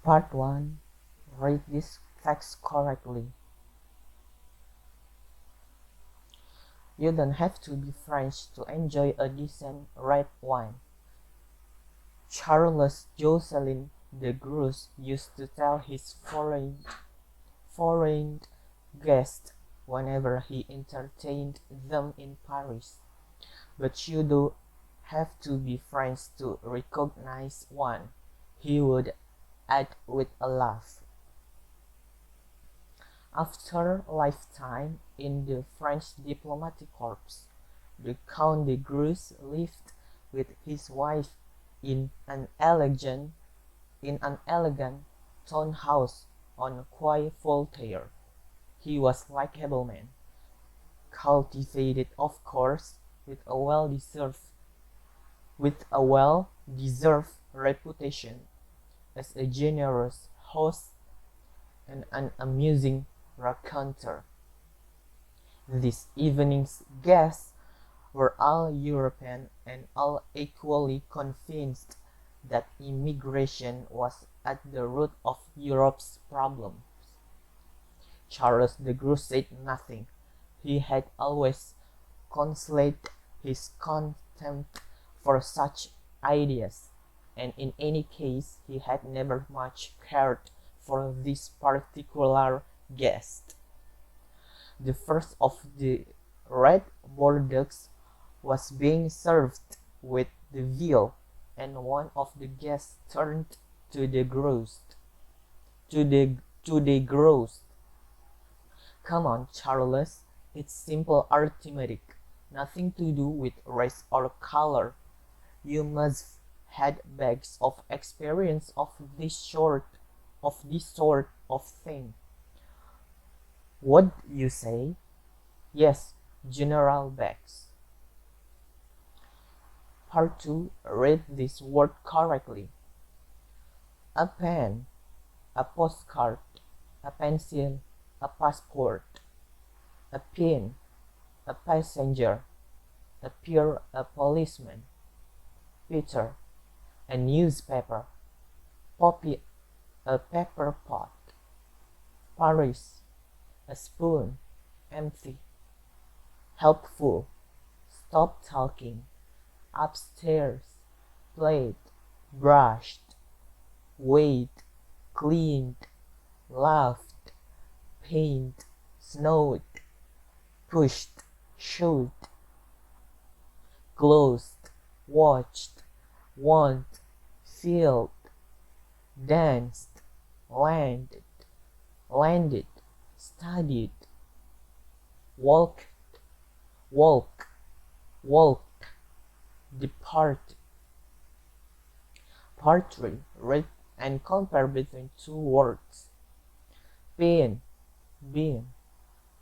Part 1. Read this text correctly. You don't have to be French to enjoy a decent red wine. Charles Jocelyn de Grosse used to tell his foreign guests whenever he entertained them in Paris. But you do have to be French to recognize one, he would add with a laugh. After a lifetime in the French diplomatic corps, the Count de Grosse lived with his wife in an elegant town house on Quai Voltaire. He was a likable man, cultivated of course, with a well-deserved reputation as a generous host and an amusing raconteur. This evening's guests were all European and all equally convinced that immigration was at the root of Europe's problems. Charles de Grosse said nothing. He had always concealed his contempt for such ideas, and in any case he had never much cared for this particular guest. The first of the red Bordeaux was being served with the veal, and one of the guests turned to the Grosse. Come on, Charles, it's simple arithmetic, nothing to do with race or color. You must have had bags of experience of this sort of thing. What you say? Yes, General Bags. Part 2. Read this word correctly. A pen, a postcard, a pencil, a passport, a pin, a passenger, a peer, a policeman, Peter, a newspaper, Poppy, a pepper pot, Paris, a spoon, empty, helpful, stop talking, upstairs, plate, brushed, weighed, cleaned, laughed, paint, snowed, pushed, showed, closed, watched, want, filled, danced, landed, studied, walked, depart. Part 3. Read and compare between two words. Pin, bin,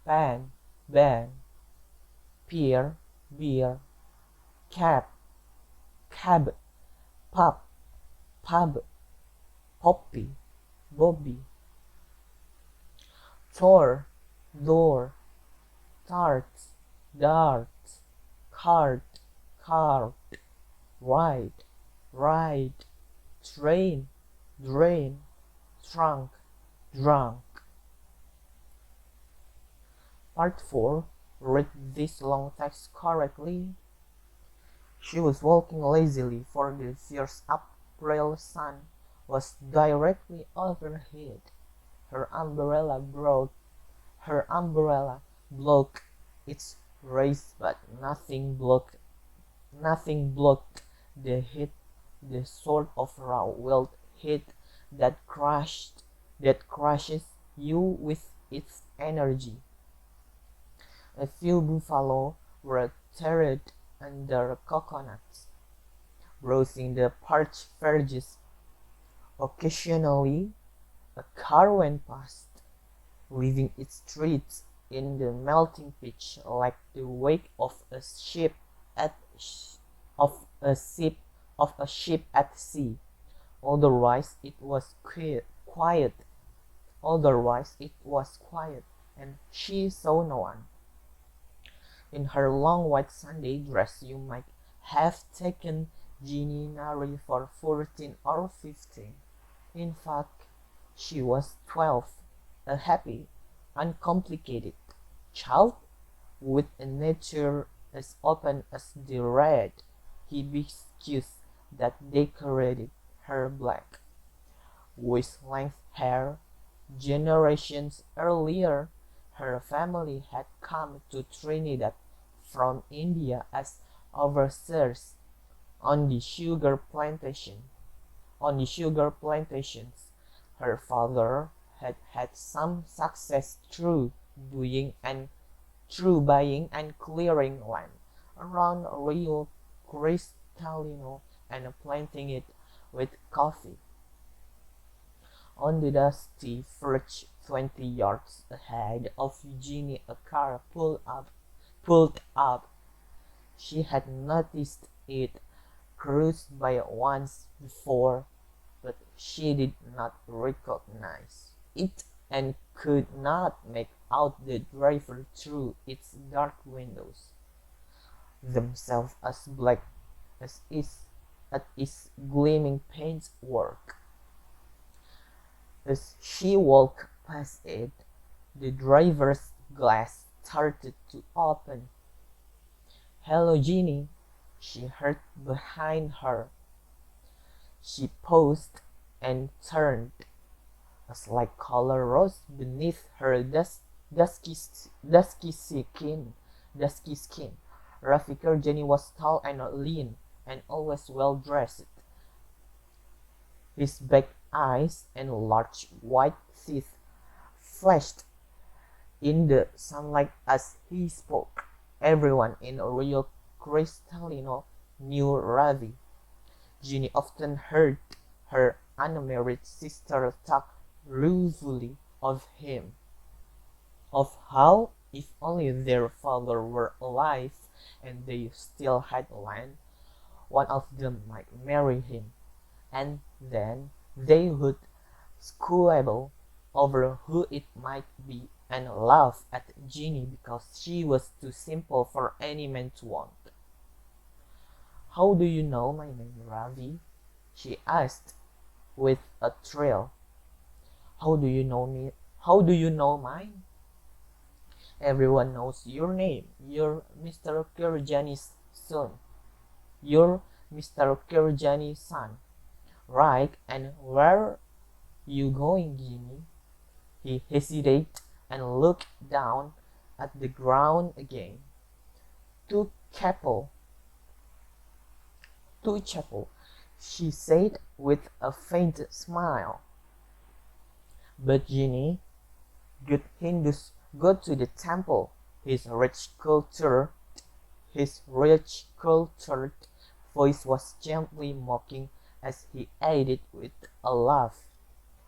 pan, ban, peer, beer, cab, pub, poppy, bobby, door, tarts, darts, cart, ride, train, drain, trunk, drunk. Part 4. Read this long text correctly. She was walking lazily, for the fierce April sun was directly overhead. Her umbrella blocked its rays, but nothing blocked the heat, the sort of raw wild heat that crushes you with its energy. A few buffalo were tethered under coconuts, browsing the parched verges. Occasionally, a car went past, leaving its streets in the melting pitch like the wake of a ship at sea. Otherwise, it was quiet. And she saw no one. In her long white Sunday dress, you might have taken Jeannie Nari for 14 or 15. In fact, She was 12, a happy, uncomplicated child with a nature as open as the red hibiscus that decorated her black, waist-length hair. Generations earlier, her family had come to Trinidad from India as overseers on the sugar plantation. On the sugar plantations, her father had had some success through buying and clearing land around Rio Cristalino and planting it with coffee. On the dusty verge 20 yards ahead of Eugenie a car pulled up. She had noticed it cruised by once before, but she did not recognize it and could not make out the driver through its dark windows, themselves as black as its gleaming paintwork. As she walked past it, the driver's glass started to open. "Hello, Jeannie," she heard behind her. She paused and turned. A slight color rose beneath her dusky skin. Rafi Kurjani was tall and lean, and always well dressed. His black eyes and large white teeth flashed in the sunlight as he spoke. Everyone in Rio Cristalino knew Ravi. Ginny often heard her unmarried sister talk ruefully of him, of how, if only their father were alive and they still had land, one of them might marry him, and then they would squabble over who it might be and laugh at Ginny because she was too simple for any man to want. "How do you know my name, Ravi?" she asked with a thrill. "How do you know me? How do you know mine?" "Everyone knows your name. You're Mr. Kurjani's son. You're Mr. Kurjani's son, right? And where you going, Jimmy?" He hesitated and looked down at the ground again. "To chapel." "To chapel," she said with a faint smile. "But Ginny, good Hindus go to the temple." His rich cultured voice was gently mocking as he added with a laugh.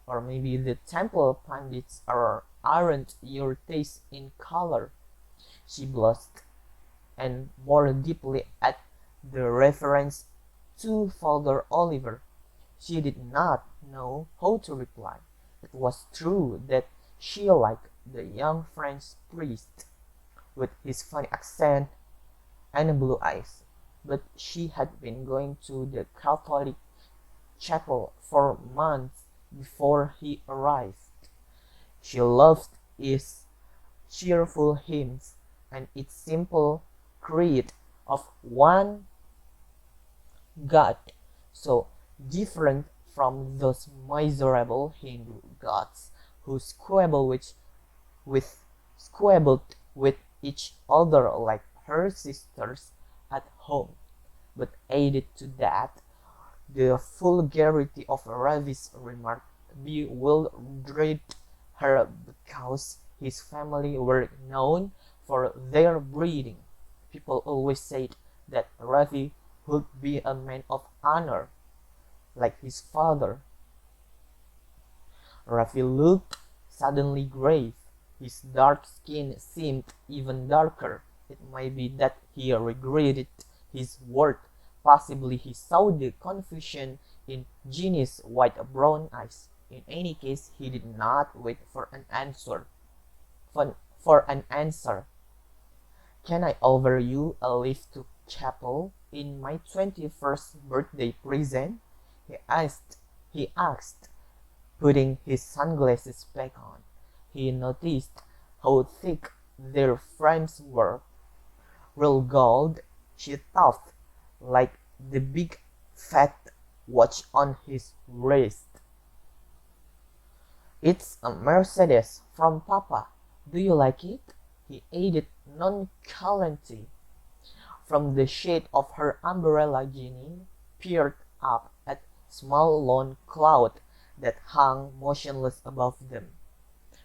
"Or maybe the temple pandits aren't your taste in color." She blushed, and more deeply at the reference to Father Oliver. She did not know how to reply. It was true that she liked the young French priest, with his funny accent and blue eyes, but she had been going to the Catholic chapel for months before he arrived. She loved its cheerful hymns and its simple creed of one God, so different from those miserable Hindu gods who squabbled with each other like her sisters at home. But added to that, the vulgarity of Ravi's remark bewildered her because his family were known for their breeding. People always said that Ravi would be a man of honor, like his father. Ravi looked suddenly grave. His dark skin seemed even darker. It might be that he regretted his word. Possibly he saw the confusion in Ginny's white-brown eyes. In any case, he did not wait for an answer. "Can I offer you a lift to chapel in my 21st birthday present?" he asked. Putting his sunglasses back on, he noticed how thick their frames were. Real gold, she thought, like the big fat watch on his wrist. "It's a Mercedes from Papa. Do you like it?" he added nonchalantly. From the shade of her umbrella Jenny peered up at a small lone cloud that hung motionless above them.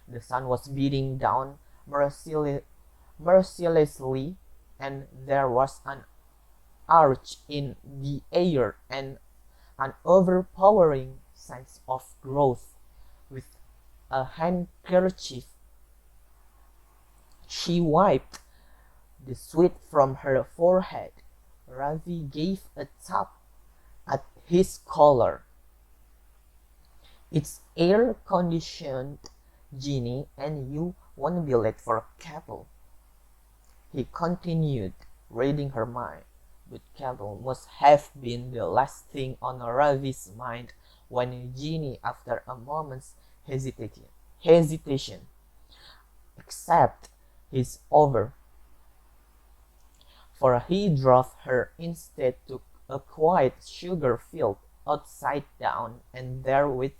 The sun was beating down mercilessly, and there was an arch in the air and an overpowering sense of growth. With a handkerchief she wiped the sweat from her forehead. Ravi gave a tap at his collar. "It's air-conditioned, Ginny, and you won't be late for cattle," he continued, reading her mind. But cattle must have been the last thing on Ravi's mind when Ginny, after a moment's hesitation, "Except he's over," for he drove her instead to a quiet sugar field upside down, and there with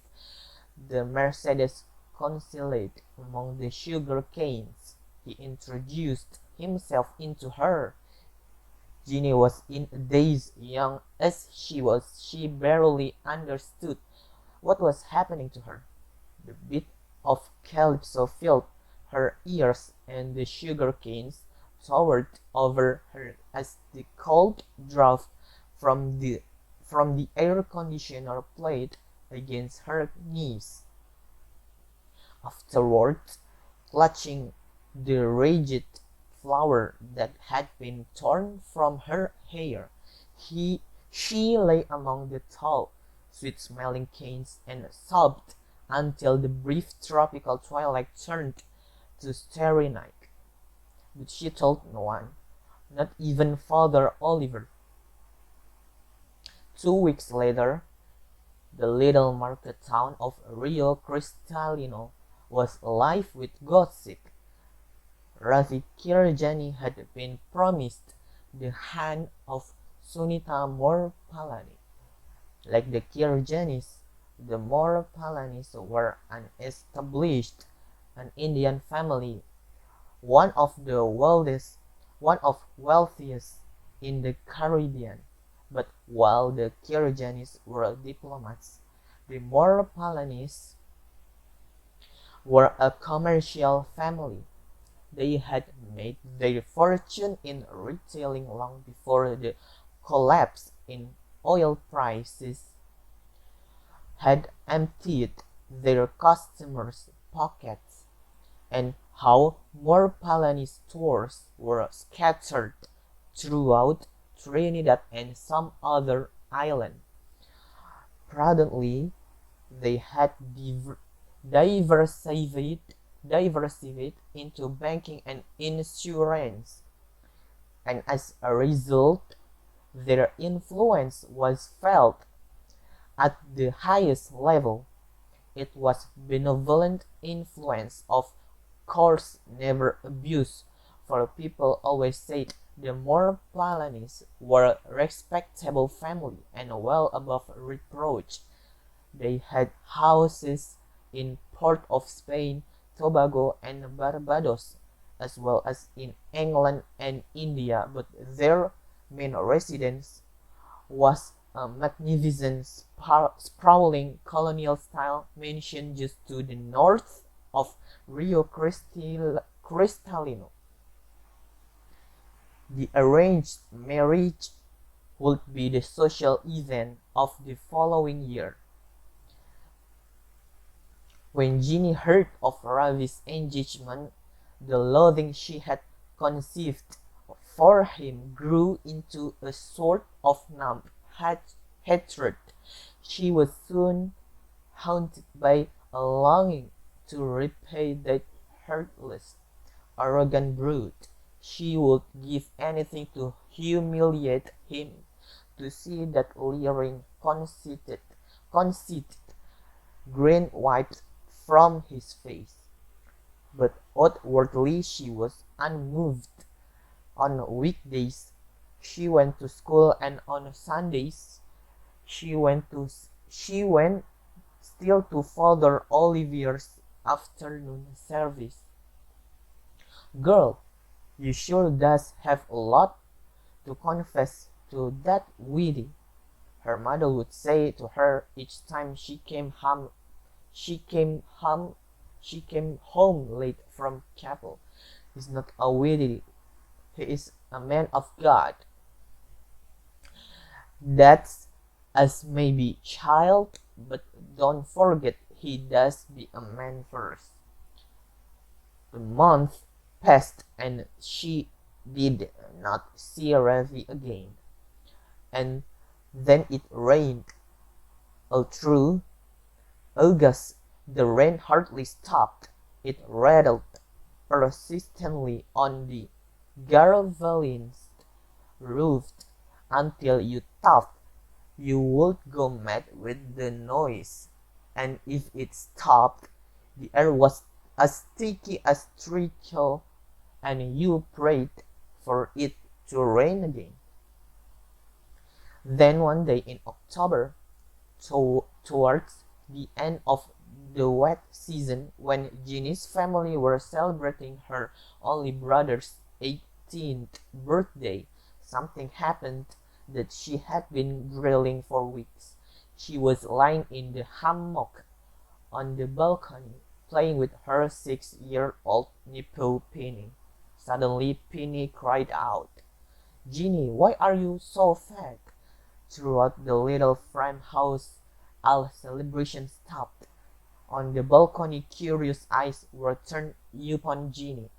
the Mercedes concealed among the sugar canes, he introduced himself into her. Ginny was in a daze. Young as she was, she barely understood what was happening to her. The beat of calypso filled her ears, and the sugar canes towered over her as the cold draught from the air conditioner played against her knees. Afterwards, clutching the ragged flower that had been torn from her hair, she lay among the tall, sweet-smelling canes and sobbed until the brief tropical twilight turned to starry night. But she told no one, not even Father Oliver. 2 weeks later, the little market town of Rio Cristalino was alive with gossip. Ravi Kirjani had been promised the hand of Sunita Morpalani. Like the Kirjanis, the Morpalanis were an established, an Indian family, one of wealthiest in the Caribbean. But while the Kirjanis were diplomats, the Morpalanis were a commercial family. They had made their fortune in retailing long before the collapse in oil prices had emptied their customers' pockets, and how Morpalani stores were scattered throughout Trinidad and some other island. Prudently, they had diversified into banking and insurance, and as a result, their influence was felt at the highest level. It was benevolent influence, of course never abused, for people always said the Morpalanis were a respectable family and well above reproach. They had houses in Port of Spain, Tobago, and Barbados, as well as in England and India, but their main residence was a magnificent, sprawling colonial-style mansion just to the north of Rio Cristalino. The arranged marriage would be the social event of the following year. When Ginny heard of Ravi's engagement, the loathing she had conceived for him grew into a sort of numb hatred. She was soon haunted by a longing to repay that heartless, arrogant brute. She would give anything to humiliate him, to see that leering, conceited grin wiped from his face, but outwardly she was unmoved. On weekdays she went to school, and on Sundays she went still to Father Olivier's afternoon service. "Girl, you sure does have a lot to confess to that Widdy," her mother would say to her each time she came home she came home late from chapel. "He's not a Widdy, he is a man of God." "That's as maybe, child, but don't forget he does be a man first." The month passed, and she did not see Ravi again. And then it rained. All through August the rain hardly stopped. It rattled persistently on the Garavellin's roof until you thought you would go mad with the noise. And if it stopped, the air was as sticky as treacle, and you prayed for it to rain again. Then one day in October, towards the end of the wet season, when Jeannie's family were celebrating her only brother's 18th birthday, something happened that she had been drilling for weeks. She was lying in the hammock on the balcony, playing with her 6-year-old nephew Penny. Suddenly Penny cried out, "Jeannie, why are you so fat?" Throughout the little farmhouse, all celebration stopped. On the balcony, curious eyes were turned upon Jeannie,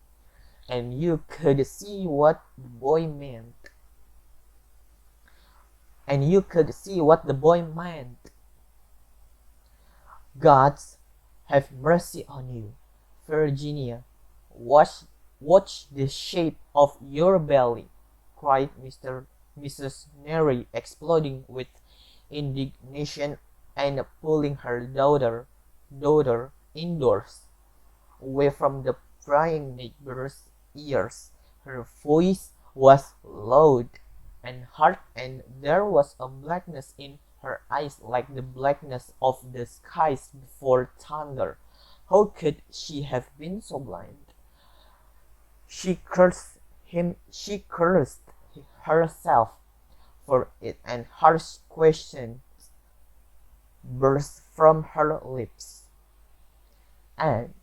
and you could see what the boy meant. "Gods have mercy on you, Virginia. Watch the shape of your belly," cried Mrs. Nery, exploding with indignation and pulling her daughter indoors, away from the prying neighbor's ears. Her voice was loud and hard, and there was a blackness in her eyes like the blackness of the skies before thunder. How could she have been so blind? She cursed herself for it, and harsh questions burst from her lips. "And